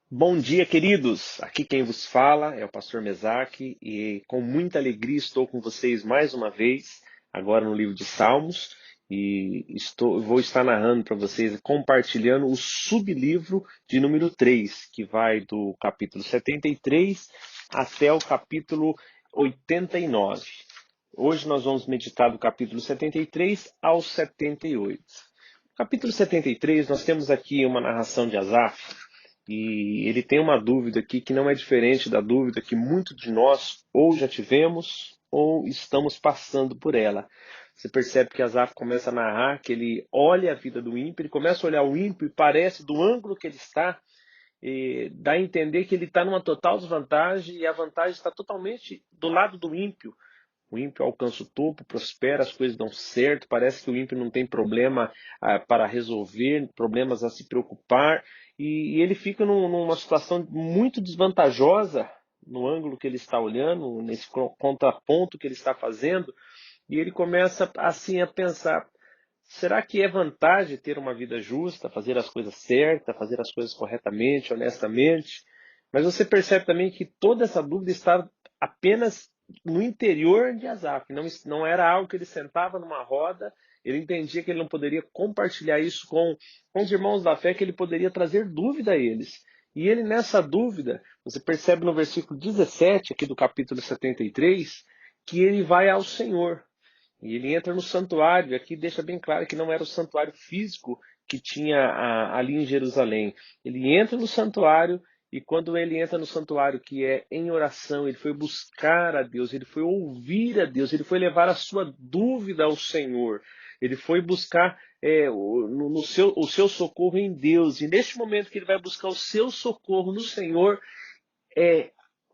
Bom dia, queridos! Aqui quem vos fala é o pastor Mesaque e com muita alegria estou com vocês mais uma vez, agora no livro de Salmos, e vou estar narrando para vocês, compartilhando o sublivro de número 3, que vai do capítulo 73 até o capítulo 89. Hoje nós vamos meditar do capítulo 73 ao 78. No capítulo 73 nós temos aqui uma narração de Asaf, e ele tem uma dúvida aqui que não é diferente da dúvida que muitos de nós ou já tivemos ou estamos passando por ela. Você percebe que Asaf começa a narrar que ele olha a vida do ímpio, ele começa a olhar o ímpio e parece, do ângulo que ele está, dá a entender que ele está numa total desvantagem e a vantagem está totalmente do lado do ímpio. O ímpio alcança o topo, prospera, as coisas dão certo, parece que o ímpio não tem problema para resolver, problemas a se preocupar, e ele fica numa situação muito desvantajosa no ângulo que ele está olhando, nesse contraponto que ele está fazendo, e ele começa assim a pensar: será que é vantagem ter uma vida justa, fazer as coisas certas, fazer as coisas corretamente, honestamente? Mas você percebe também que toda essa dúvida está apenas no interior de Asaf. Não era algo que ele sentava numa roda, ele entendia que ele não poderia compartilhar isso com os irmãos da fé, que ele poderia trazer dúvida a eles. E ele, nessa dúvida, você percebe no versículo 17 aqui do capítulo 73, que ele vai ao Senhor. E ele entra no santuário, aqui deixa bem claro que não era o santuário físico que tinha ali em Jerusalém. Ele entra no santuário, e quando ele entra no santuário, que é em oração, ele foi buscar a Deus, ele foi ouvir a Deus, ele foi levar a sua dúvida ao Senhor, ele foi buscar o seu socorro em Deus. E neste momento que ele vai buscar o seu socorro no Senhor, é,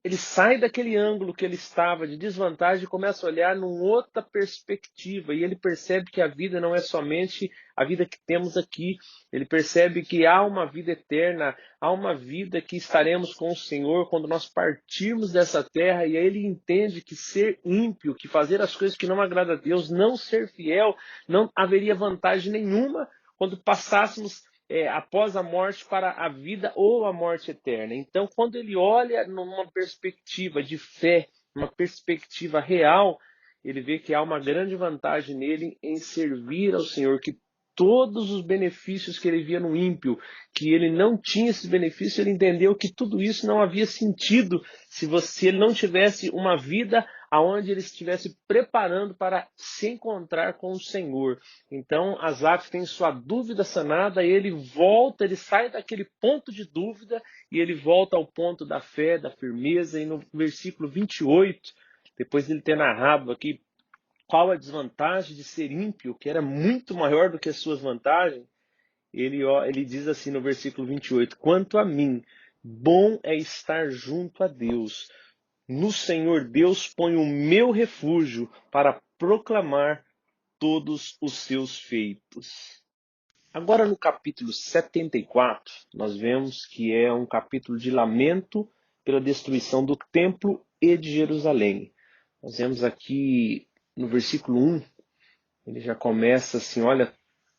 ele sai daquele ângulo que ele estava de desvantagem e começa a olhar numa outra perspectiva. E ele percebe que a vida não é somente a vida que temos aqui. Ele percebe que há uma vida eterna, há uma vida que estaremos com o Senhor quando nós partirmos dessa terra. E aí ele entende que ser ímpio, que fazer as coisas que não agradam a Deus, não ser fiel, não haveria vantagem nenhuma quando passássemos após a morte para a vida ou a morte eterna. Então, quando ele olha numa perspectiva de fé, uma perspectiva real, ele vê que há uma grande vantagem nele em servir ao Senhor, que todos os benefícios que ele via no ímpio, que ele não tinha esses benefícios, ele entendeu que tudo isso não havia sentido se ele não tivesse uma vida aonde ele estivesse preparando para se encontrar com o Senhor. Então, Asaf tem sua dúvida sanada e ele volta, ele sai daquele ponto de dúvida e ele volta ao ponto da fé, da firmeza. E no versículo 28, depois de ele ter narrado aqui qual a desvantagem de ser ímpio, que era muito maior do que as suas vantagens, ele diz assim no versículo 28: quanto a mim, bom é estar junto a Deus. No Senhor Deus ponho o meu refúgio para proclamar todos os seus feitos. Agora, no capítulo 74, nós vemos que é um capítulo de lamento pela destruição do templo e de Jerusalém. Nós vemos aqui no versículo 1, ele já começa assim: olha,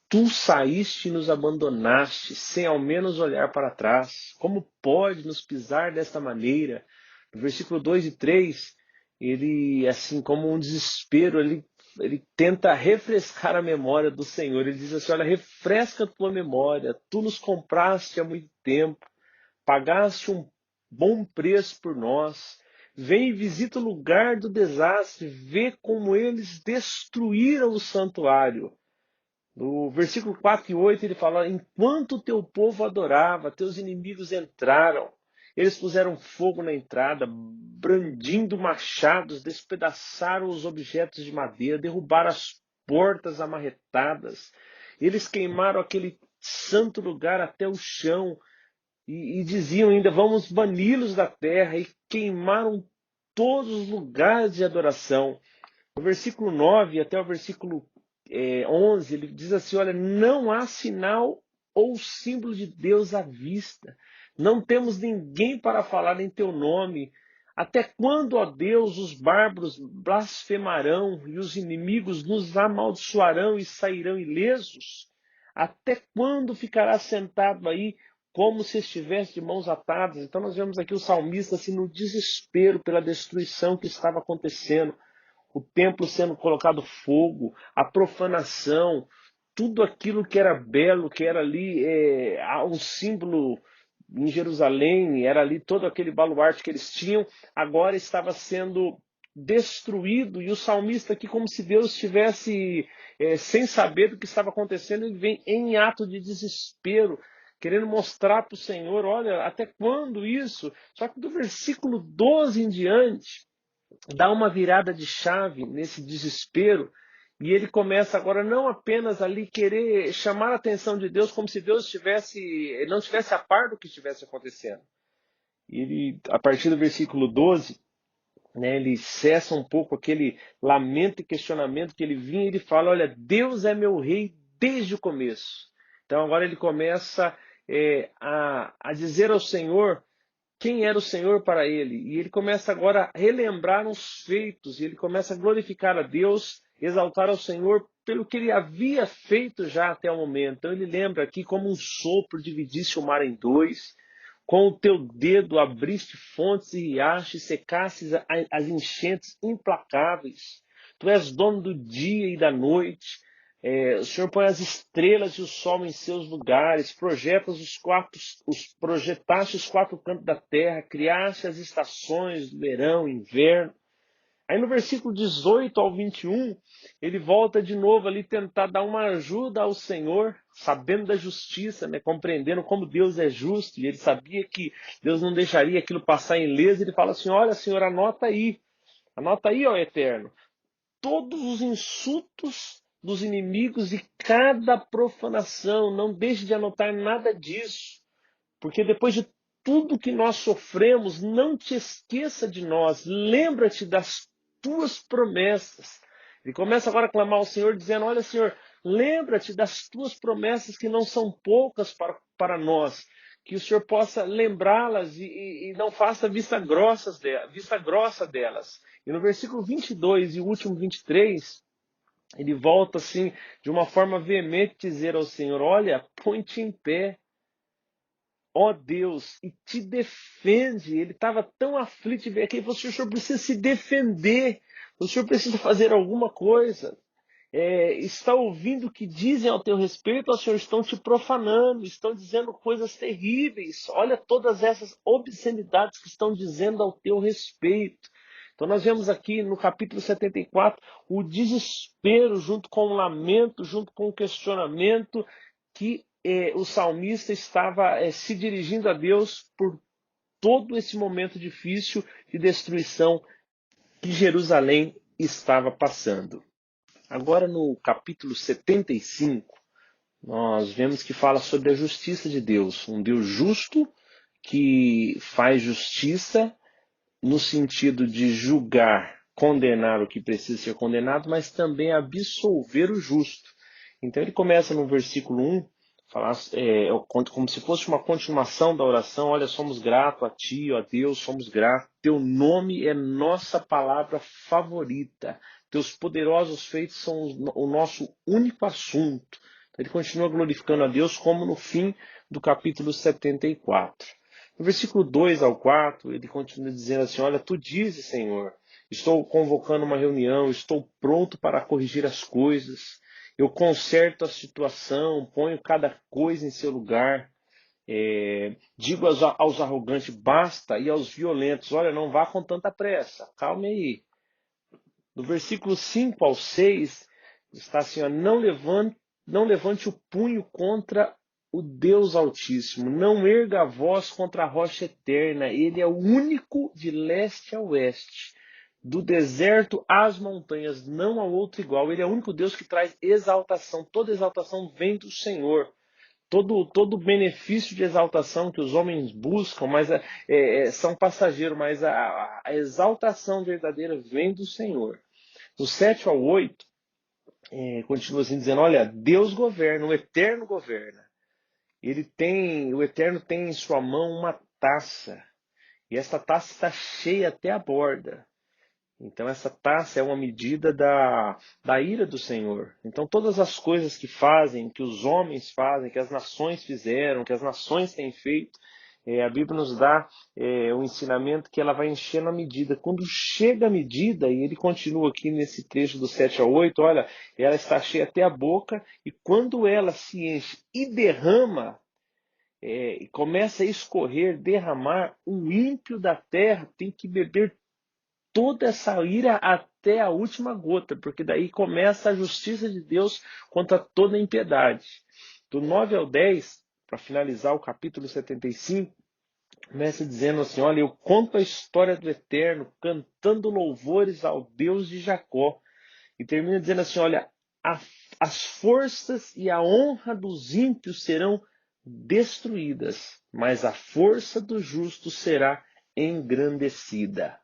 tu saíste e nos abandonaste, sem ao menos olhar para trás. Como pode nos pisar desta maneira? No versículo 2 e 3, ele, assim como um desespero, ele tenta refrescar a memória do Senhor. Ele diz assim: olha, refresca a tua memória, tu nos compraste há muito tempo, pagaste um bom preço por nós. Vem e visita o lugar do desastre, vê como eles destruíram o santuário. No versículo 4 e 8 ele fala: enquanto o teu povo adorava, teus inimigos entraram. Eles puseram fogo na entrada, brandindo machados, despedaçaram os objetos de madeira, derrubaram as portas amarretadas. Eles queimaram aquele santo lugar até o chão e diziam ainda: vamos bani-los da terra, e queimaram todos os lugares de adoração. No versículo 9 até o versículo 11, ele diz assim: olha, não há sinal ou símbolo de Deus à vista. Não temos ninguém para falar em teu nome. Até quando, ó Deus, os bárbaros blasfemarão e os inimigos nos amaldiçoarão e sairão ilesos? Até quando ficará sentado aí como se estivesse de mãos atadas. Então nós vemos aqui o salmista assim, no desespero pela destruição que estava acontecendo, o templo sendo colocado fogo, a profanação, tudo aquilo que era belo, que era ali um símbolo em Jerusalém, era ali todo aquele baluarte que eles tinham, agora estava sendo destruído, e o salmista aqui, como se Deus estivesse sem saber do que estava acontecendo, ele vem em ato de desespero, querendo mostrar para o Senhor, olha, até quando isso? Só que do versículo 12 em diante, dá uma virada de chave nesse desespero, e ele começa agora não apenas ali querer chamar a atenção de Deus, como se Deus não estivesse a par do que estivesse acontecendo. Ele, a partir do versículo 12, né, ele cessa um pouco aquele lamento e questionamento que ele vinha, e ele fala, olha, Deus é meu rei desde o começo. Então agora ele começa a dizer ao Senhor quem era o Senhor para ele. E ele começa agora a relembrar os feitos, e ele começa a glorificar a Deus, exaltar ao Senhor pelo que ele havia feito já até o momento. Então ele lembra aqui como um sopro dividisse o mar em dois, com o teu dedo abriste fontes e riachos, e secastes as enchentes implacáveis. Tu és dono do dia e da noite. O Senhor põe as estrelas e o sol em seus lugares, projetaste os quatro cantos da terra, criaste as estações, verão, inverno. Aí no versículo 18 ao 21, ele volta de novo ali tentar dar uma ajuda ao Senhor, sabendo da justiça, né, compreendendo como Deus é justo, e ele sabia que Deus não deixaria aquilo passar ileso. Ele fala assim, olha, Senhor, anota aí, ó Eterno, todos os insultos dos inimigos e cada profanação. Não deixe de anotar nada disso, porque depois de tudo que nós sofremos, não te esqueça de nós, lembra-te das tuas promessas. Ele começa agora a clamar ao Senhor, dizendo, olha, Senhor, lembra-te das tuas promessas, que não são poucas para nós, que o Senhor possa lembrá-las e não faça vista grossa delas. E no versículo 22 e o último 23, ele volta assim, de uma forma veemente, dizer ao Senhor, olha, põe-te em pé, ó Deus, e te defende. Ele estava tão aflito de ver aqui, ele falou, o Senhor precisa se defender, o Senhor precisa fazer alguma coisa. Está ouvindo o que dizem ao teu respeito, ó Senhor, estão te profanando, estão dizendo coisas terríveis. Olha todas essas obscenidades que estão dizendo ao teu respeito. Então nós vemos aqui no capítulo 74 o desespero junto com o lamento, junto com o questionamento que o salmista estava se dirigindo a Deus por todo esse momento difícil de destruição que Jerusalém estava passando. Agora no capítulo 75, nós vemos que fala sobre a justiça de Deus, um Deus justo que faz justiça no sentido de julgar, condenar o que precisa ser condenado, mas também absolver o justo. Então ele começa no versículo 1, falar, como se fosse uma continuação da oração, olha, somos gratos a Ti, ó Deus, somos gratos, Teu nome é nossa palavra favorita, Teus poderosos feitos são o nosso único assunto. Então, ele continua glorificando a Deus, como no fim do capítulo 74. No versículo 2 ao 4, ele continua dizendo assim, olha, Tu dizes, Senhor, estou convocando uma reunião, estou pronto para corrigir as coisas, eu conserto a situação, ponho cada coisa em seu lugar, digo aos arrogantes, basta, e aos violentos, olha, não vá com tanta pressa, calme aí. Do versículo 5 ao 6, está assim, ó, não levante o punho contra o Deus Altíssimo, não erga a voz contra a rocha eterna, ele é o único de leste a oeste, do deserto às montanhas, não há outro igual, ele é o único Deus que traz exaltação, toda exaltação vem do Senhor. Todo benefício de exaltação que os homens buscam, mas são passageiros, mas a exaltação verdadeira vem do Senhor. Do 7 ao 8, continua assim dizendo, olha, Deus governa, o Eterno governa. O Eterno tem em sua mão uma taça, e essa taça está cheia até a borda. Então essa taça é uma medida da ira do Senhor. Então todas as coisas que fazem, que os homens fazem, que as nações fizeram, que as nações têm feito, a Bíblia nos dá o ensinamento que ela vai enchendo a medida. Quando chega a medida, e ele continua aqui nesse trecho do 7 ao 8, olha, ela está cheia até a boca, e quando ela se enche e derrama, e começa a escorrer, derramar, o ímpio da terra tem que beber toda essa ira até a última gota, porque daí começa a justiça de Deus contra toda a impiedade. Do 9 ao 10, para finalizar o capítulo 75, começa dizendo assim, olha, eu conto a história do Eterno, cantando louvores ao Deus de Jacó. E termina dizendo assim, olha, as forças e a honra dos ímpios serão destruídas, mas a força do justo será engrandecida.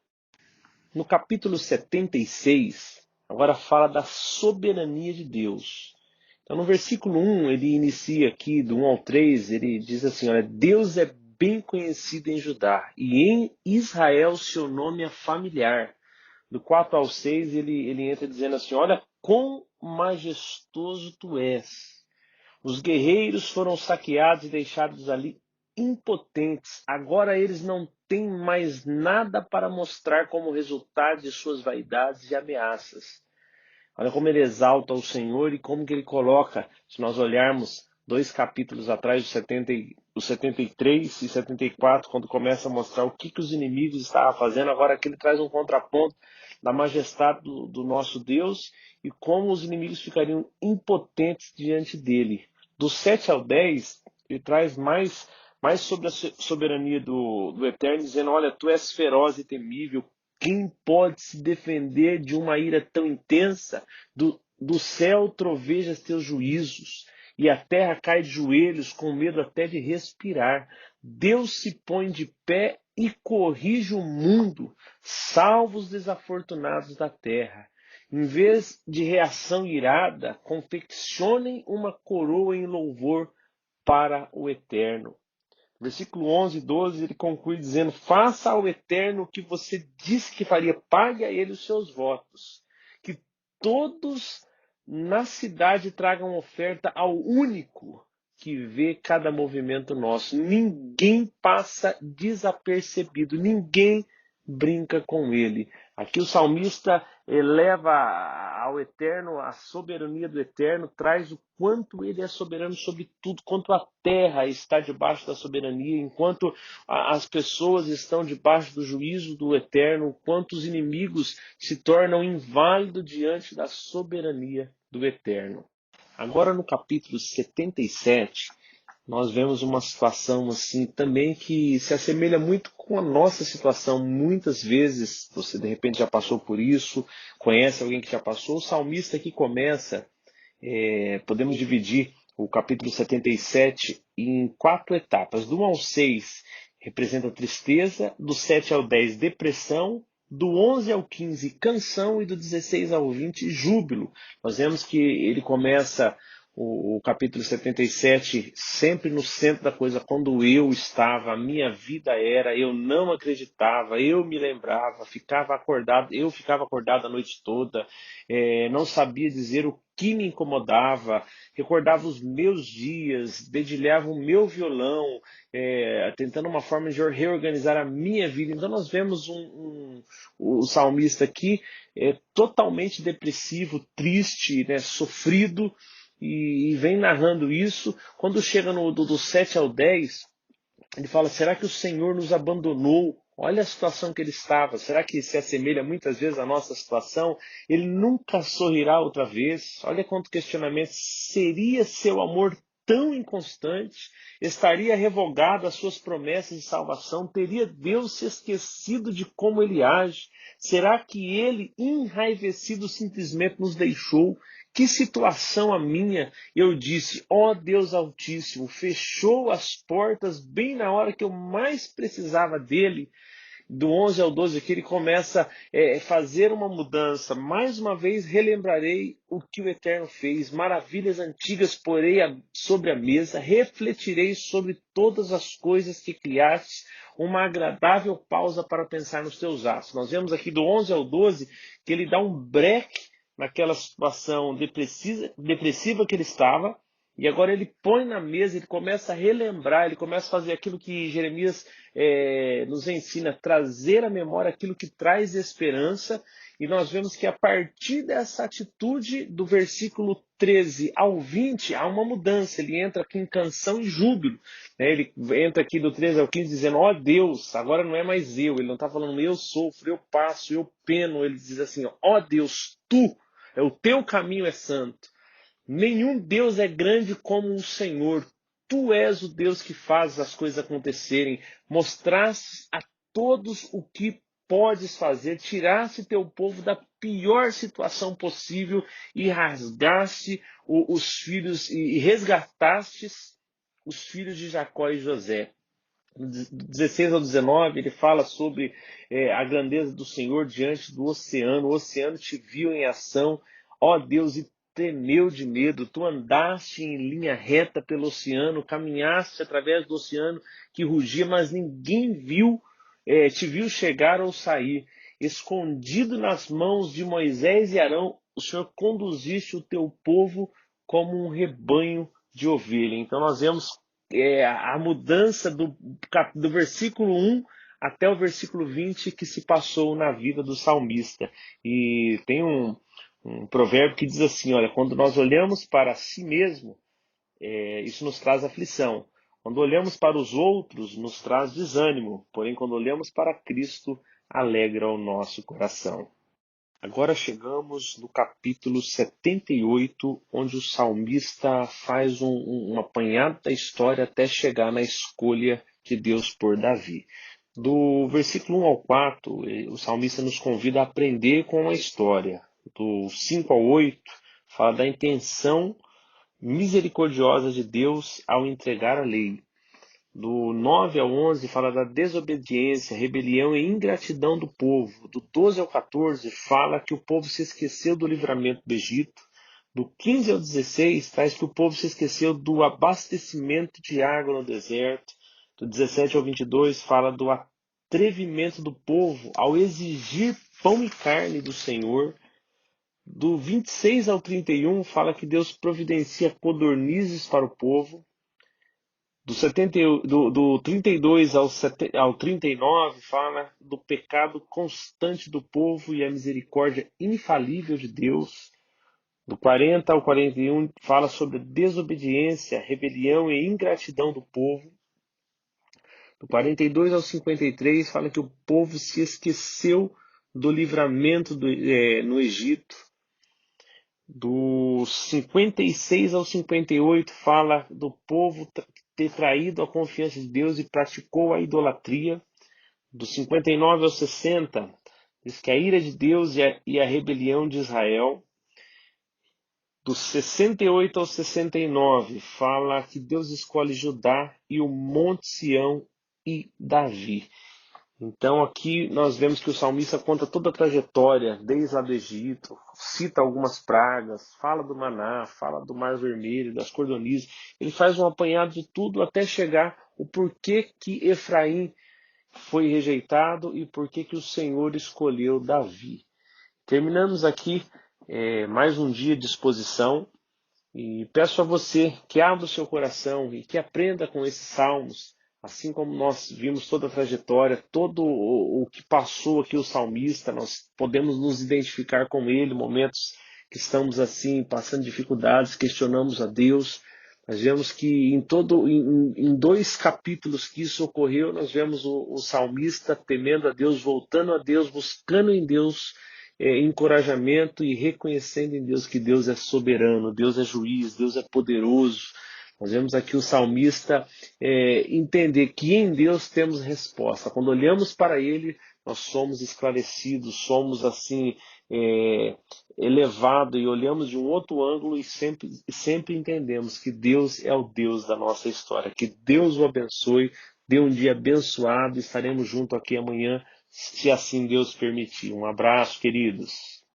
No capítulo 76, agora fala da soberania de Deus. Então, no versículo 1, ele inicia aqui, do 1 ao 3, ele diz assim, olha, Deus é bem conhecido em Judá, e em Israel seu nome é familiar. Do 4 ao 6, ele entra dizendo assim, olha, quão majestoso tu és. Os guerreiros foram saqueados e deixados ali impotentes. Agora eles não têm mais nada para mostrar como resultado de suas vaidades e ameaças. Olha como ele exalta o Senhor e como que ele coloca, se nós olharmos 2 capítulos atrás, o 73 e 74, quando começa a mostrar o que os inimigos estavam fazendo, agora aqui ele traz um contraponto da majestade do nosso Deus e como os inimigos ficariam impotentes diante dele. Do 7 ao 10, ele traz mais sobre a soberania do Eterno, dizendo, olha, tu és feroz e temível, quem pode se defender de uma ira tão intensa? Do céu trovejas teus juízos, e a terra cai de joelhos, com medo até de respirar. Deus se põe de pé e corrige o mundo, salva os desafortunados da terra. Em vez de reação irada, confeccionem uma coroa em louvor para o Eterno. Versículo 11 e 12, ele conclui dizendo, faça ao Eterno o que você disse que faria, pague a ele os seus votos. Que todos na cidade tragam oferta ao único que vê cada movimento nosso. Ninguém passa desapercebido, ninguém brinca com ele. Aqui o salmista eleva ao Eterno, a soberania do Eterno, traz o quanto ele é soberano sobre tudo, quanto a terra está debaixo da soberania, enquanto as pessoas estão debaixo do juízo do Eterno, quanto os inimigos se tornam inválidos diante da soberania do Eterno. Agora no capítulo 77, nós vemos uma situação assim também que se assemelha muito com a nossa situação. Muitas vezes, você de repente já passou por isso, conhece alguém que já passou. O salmista aqui começa, podemos dividir o capítulo 77 em 4 etapas. Do 1 ao 6 representa tristeza, do 7 ao 10 depressão, do 11 ao 15 canção e do 16 ao 20 júbilo. Nós vemos que ele começa o capítulo 77 sempre no centro da coisa, quando eu estava, a minha vida era, eu não acreditava, eu me lembrava, eu ficava acordado a noite toda, não sabia dizer o que me incomodava, recordava os meus dias, dedilhava o meu violão, tentando uma forma de reorganizar a minha vida. Então nós vemos o salmista aqui totalmente depressivo, triste, né, sofrido, e vem narrando isso. Quando chega do 7 ao 10, ele fala, será que o Senhor nos abandonou? Olha a situação que ele estava. Será que se assemelha muitas vezes à nossa situação? Ele nunca sorrirá outra vez? Olha quanto questionamento. Seria seu amor tão inconstante? Estaria revogado as suas promessas de salvação? Teria Deus se esquecido de como ele age? Será que ele, enraivecido, simplesmente nos deixou? Que situação a minha! Eu disse, ó Deus Altíssimo, fechou as portas bem na hora que eu mais precisava dele. do 11 ao 12 aqui, ele começa a fazer uma mudança. Mais uma vez relembrarei o que o Eterno fez, maravilhas antigas porei sobre a mesa, refletirei sobre todas as coisas que criaste, uma agradável pausa para pensar nos teus atos. Nós vemos aqui do 11 ao 12 que ele dá um break naquela situação depressiva que ele estava, e agora ele põe na mesa, ele começa a relembrar, ele começa a fazer aquilo que Jeremias nos ensina, trazer à memória aquilo que traz esperança. E nós vemos que a partir dessa atitude, do versículo 13 ao 20, há uma mudança. Ele entra aqui em canção e júbilo, né? Ele entra aqui do 13 ao 15 dizendo, ó Deus, agora não é mais eu. Ele não está falando eu sofro, eu passo, eu peno. Ele diz assim, ó Deus, tu, o teu caminho é santo. Nenhum Deus é grande como o Senhor. Tu és o Deus que faz as coisas acontecerem. Mostraste a todos o que podes fazer. Tiraste teu povo da pior situação possível e rasgaste os filhos e resgataste os filhos de Jacó e José. Do 16 ao 19, ele fala sobre a grandeza do Senhor diante do oceano. O oceano te viu em ação, ó Deus, e tremeu de medo. Tu andaste em linha reta pelo oceano, caminhaste através do oceano que rugia, mas ninguém te viu chegar ou sair. Escondido nas mãos de Moisés e Arão, o Senhor conduziste o teu povo como um rebanho de ovelha. Então nós vemos a mudança do versículo 1 até o versículo 20 que se passou na vida do salmista. E tem um provérbio que diz assim, olha, quando nós olhamos para si mesmo, isso nos traz aflição. Quando olhamos para os outros, nos traz desânimo. Porém, quando olhamos para Cristo, alegra o nosso coração. Agora chegamos no capítulo 78, onde o salmista faz um apanhado da história até chegar na escolha de Deus por Davi. Do versículo 1 ao 4, o salmista nos convida a aprender com a história. Do 5 ao 8, fala da intenção misericordiosa de Deus ao entregar a lei. Do 9 ao 11 fala da desobediência, rebelião e ingratidão do povo. Do 12 ao 14 fala que o povo se esqueceu do livramento do Egito. Do 15 ao 16 traz que o povo se esqueceu do abastecimento de água no deserto. Do 17 ao 22 fala do atrevimento do povo ao exigir pão e carne do Senhor. Do 26 ao 31 fala que Deus providencia codornizes para o povo. Do 32 ao 39 fala do pecado constante do povo e a misericórdia infalível de Deus. Do 40 ao 41 fala sobre a desobediência, rebelião e ingratidão do povo. Do 42 ao 53 fala que o povo se esqueceu do livramento no Egito. Do 56 ao 58 fala do povo ter traído a confiança de Deus e praticou a idolatria. Do 59 ao 60 diz que a ira de Deus e a rebelião de Israel. Do 68 ao 69 fala que Deus escolhe Judá e o Monte Sião e Davi. Então aqui nós vemos que o salmista conta toda a trajetória, desde lá do Egito, cita algumas pragas, fala do maná, fala do Mar Vermelho, das cordonizes. Ele faz um apanhado de tudo até chegar o porquê que Efraim foi rejeitado e porquê que o Senhor escolheu Davi. Terminamos aqui mais um dia de exposição e peço a você que abra o seu coração e que aprenda com esses salmos. Assim como nós vimos toda a trajetória, todo o que passou aqui o salmista, nós podemos nos identificar com ele, momentos que estamos assim, passando dificuldades, questionamos a Deus. Nós vemos que em 2 capítulos que isso ocorreu, nós vemos o salmista temendo a Deus, voltando a Deus, buscando em Deus encorajamento e reconhecendo em Deus que Deus é soberano, Deus é juiz, Deus é poderoso. Nós vemos aqui o salmista entender que em Deus temos resposta. Quando olhamos para Ele, nós somos esclarecidos, somos assim elevados e olhamos de um outro ângulo e sempre entendemos que Deus é o Deus da nossa história. Que Deus o abençoe, dê um dia abençoado, estaremos juntos aqui amanhã se assim Deus permitir. Um abraço, queridos.